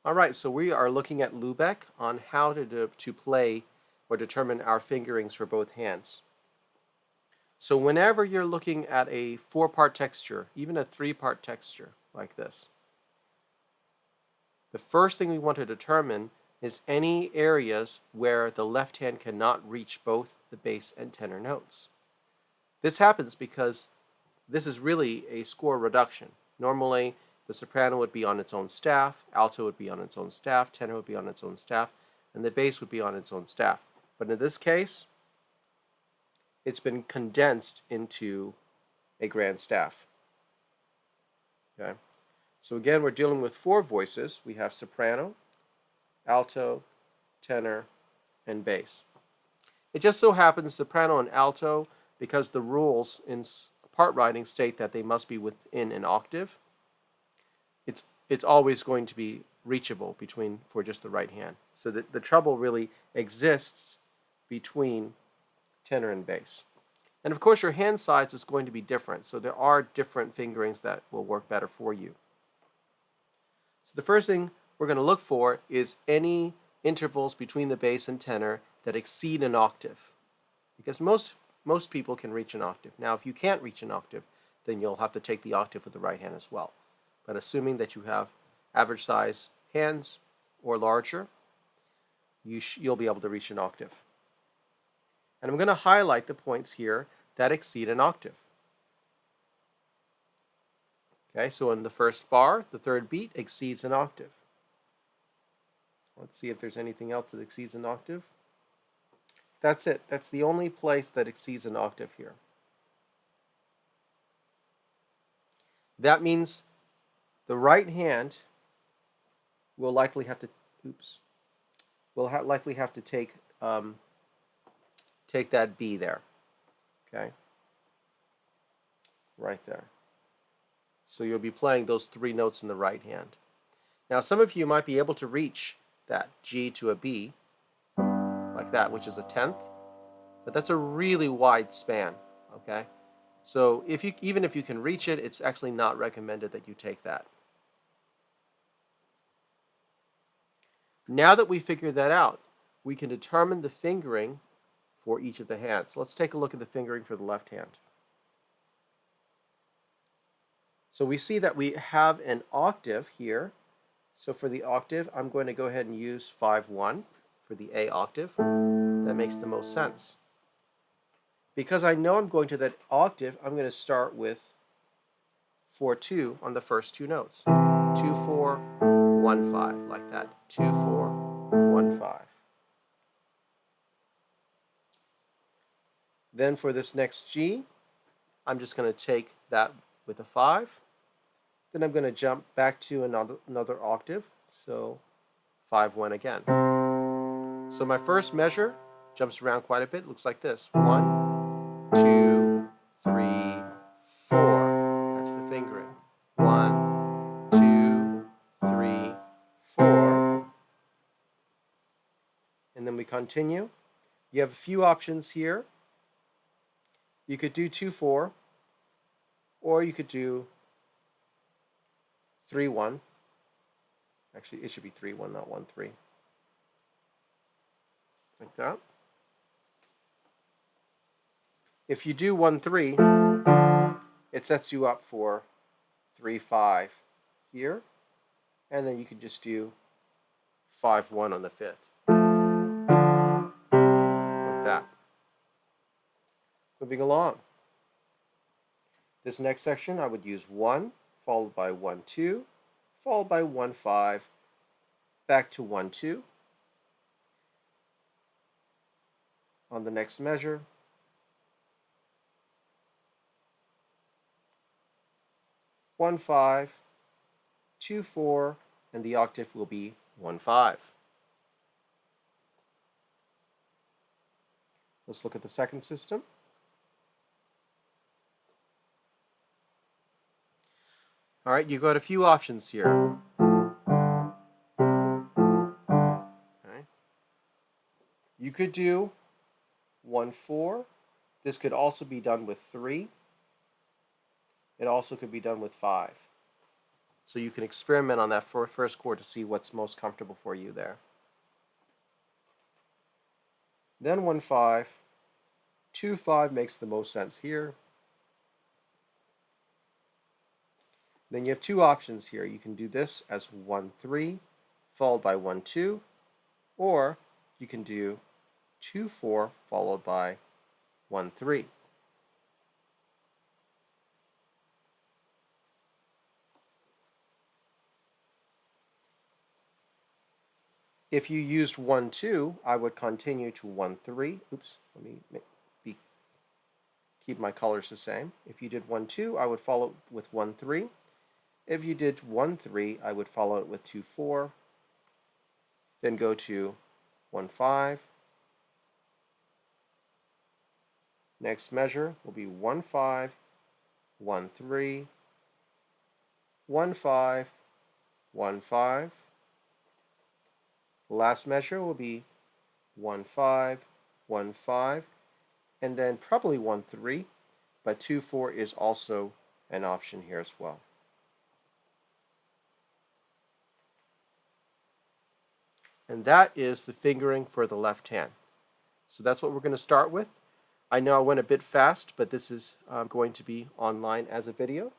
All right, so we are looking at Lubeck on how to play or determine our fingerings for both hands. So whenever you're looking at a four-part texture, even a three-part texture like this, the first thing we want to determine is any areas where the left hand cannot reach both the bass and tenor notes. This happens because this is really a score reduction. Normally, the soprano would be on its own staff, alto would be on its own staff, tenor would be on its own staff, and the bass would be on its own staff. But in this case, it's been condensed into a grand staff. Okay? So again, we're dealing with four voices. We have soprano, alto, tenor, and bass. It just so happens soprano and alto, because the rules in part writing state that they must be within an octave, it's always going to be reachable for just the right hand. So the trouble really exists between tenor and bass. And of course your hand size is going to be different, so there are different fingerings that will work better for you. So the first thing we're going to look for is any intervals between the bass and tenor that exceed an octave, because most people can reach an octave. Now if you can't reach an octave, then you'll have to take the octave with the right hand as well. But assuming that you have average size hands or larger, you'll be able to reach an octave. And I'm going to highlight the points here that exceed an octave. Okay, so in the first bar, the third beat exceeds an octave. Let's see if there's anything else that exceeds an octave. That's it. That's the only place that exceeds an octave here. That means the right hand will likely have to, likely have to take that B there, okay, right there. So you'll be playing those three notes in the right hand. Now some of you might be able to reach that G to a B like that, which is a tenth, but that's a really wide span, okay? So even if you can reach it, it's actually not recommended that you take that. Now that we figured that out, we can determine the fingering for each of the hands. Let's take a look at the fingering for the left hand. So we see that we have an octave here. So for the octave, I'm going to go ahead and use 5-1 for the A octave. That makes the most sense. Because I know I'm going to that octave, I'm going to start with 4-2 on the first two notes. 2-4-1-5, like that. 2-4-1-5. Then for this next G, I'm just going to take that with a 5. Then I'm going to jump back to another octave, so 5-1 again. So my first measure jumps around quite a bit. It looks like this. 1, 2, 3, 4. That's the fingering. 1, 2, 3, 4. And then we continue. You have a few options here. You could do 2-4, or you could do 3-1. Actually, it should be 3-1, not 1-3. Like that. If you do 1-3, it sets you up for 3-5 here, and then you can just do 5-1 on the fifth. Like that. Moving along. This next section, I would use 1, followed by 1-2, followed by 1-5, back to 1-2. On the next measure, 1-5, 2-4, and the octave will be 1-5. Let's look at the second system. All right, you've got a few options here. Okay. You could do 1-4. This could also be done with 3. It also could be done with 5. So you can experiment on that first chord to see what's most comfortable for you there. Then 1-5, 2-5 makes the most sense here. Then you have two options here. You can do this as 1-3 followed by 1-2, or you can do 2-4 followed by 1-3. If you used 1-2, I would continue to 1-3. Oops, let me keep my colors the same. If you did 1-2, I would follow it with 1-3. If you did 1-3, I would follow it with 2-4. Then go to 1-5. Next measure will be 1-5, 1-3, 1-5, 1-5. Last measure will be 1-5, 1-5, and then probably 1-3, but 2-4 is also an option here as well. And that is the fingering for the left hand. So that's what we're going to start with. I know I went a bit fast, but this is going to be online as a video.